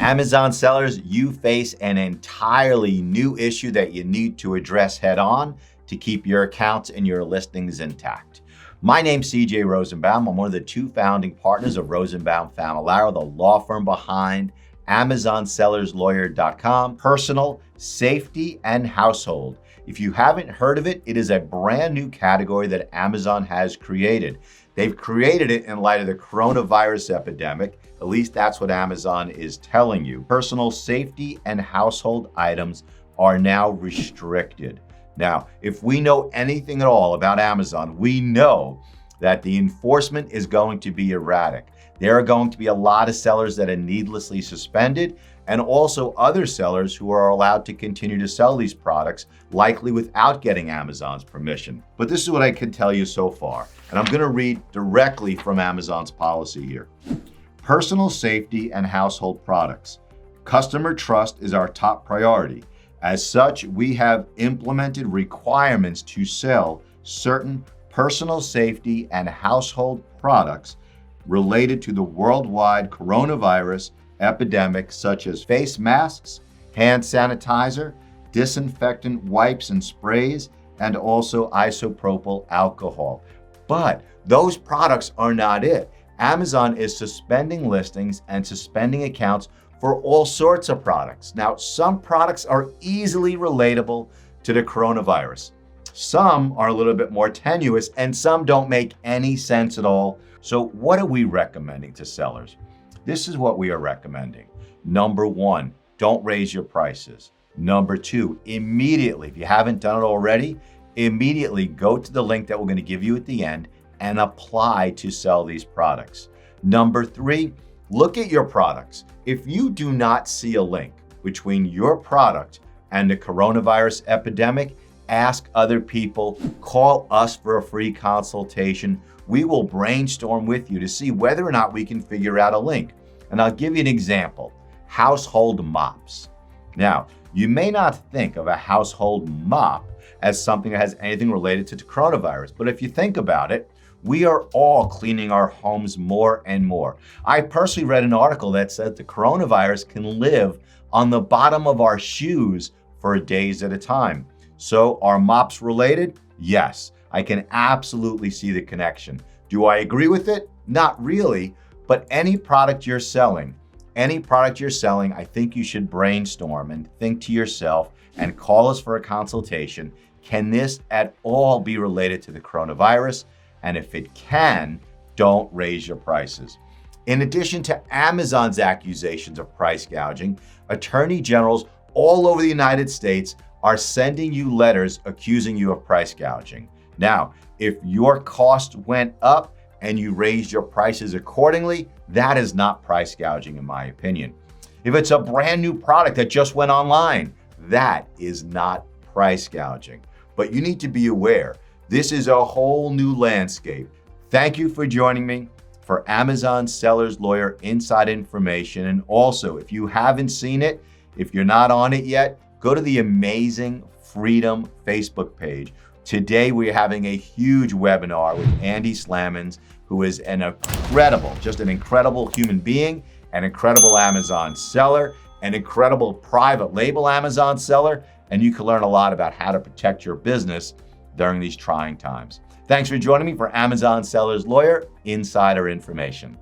Amazon sellers, you face an entirely new issue that you need to address head on to keep your accounts and your listings intact. My name's CJ Rosenbaum. I'm one of the two founding partners of Rosenbaum Familaro, the law firm behind AmazonSellersLawyer.com, personal, safety, and household. If you haven't heard of it, it is a brand new category that Amazon has created. They've created it in light of the coronavirus epidemic. At least that's what Amazon is telling you. Personal safety and household items are now restricted. Now, if we know anything at all about Amazon, we know that the enforcement is going to be erratic. There are going to be a lot of sellers that are needlessly suspended, and also other sellers who are allowed to continue to sell these products, likely without getting Amazon's permission. But this is what I can tell you so far, and I'm going to read directly from Amazon's policy here. Personal safety and household products. Customer trust is our top priority. As such, we have implemented requirements to sell certain personal safety and household products related to the worldwide coronavirus epidemic, such as face masks, hand sanitizer, disinfectant wipes and sprays, and also isopropyl alcohol. But those products are not it. Amazon is suspending listings and suspending accounts for all sorts of products. Now, some products are easily relatable to the coronavirus. Some are a little bit more tenuous, and some don't make any sense at all. So what are we recommending to sellers? This is what we are recommending. Number one, don't raise your prices. Number two, immediately, if you haven't done it already, immediately go to the link that we're going to give you at the end and apply to sell these products. Number three, look at your products. If you do not see a link between your product and the coronavirus epidemic, ask other people, call us for a free consultation. We will brainstorm with you to see whether or not we can figure out a link. And I'll give you an example, household mops. Now, you may not think of a household mop as something that has anything related to the coronavirus, but if you think about it, we are all cleaning our homes more and more. I personally read an article that said the coronavirus can live on the bottom of our shoes for days at a time. So are mops related? Yes, I can absolutely see the connection. Do I agree with it? Not really, but any product you're selling, I think you should brainstorm and think to yourself and call us for a consultation. Can this at all be related to the coronavirus? And if it can, don't raise your prices. In addition to Amazon's accusations of price gouging, attorney generals all over the United States are sending you letters accusing you of price gouging. Now, if your cost went up and you raised your prices accordingly, that is not price gouging in my opinion. If it's a brand new product that just went online, that is not price gouging. But you need to be aware, this is a whole new landscape. Thank you for joining me for Amazon Sellers Lawyer Inside Information. And also, if you haven't seen it, if you're not on it yet, go to the Amazing Freedom Facebook page. Today, we're having a huge webinar with Andy Slamans, who is an incredible human being, an incredible Amazon seller, an incredible private label Amazon seller, and you can learn a lot about how to protect your business during these trying times. Thanks for joining me for Amazon Sellers Lawyer Insider Information.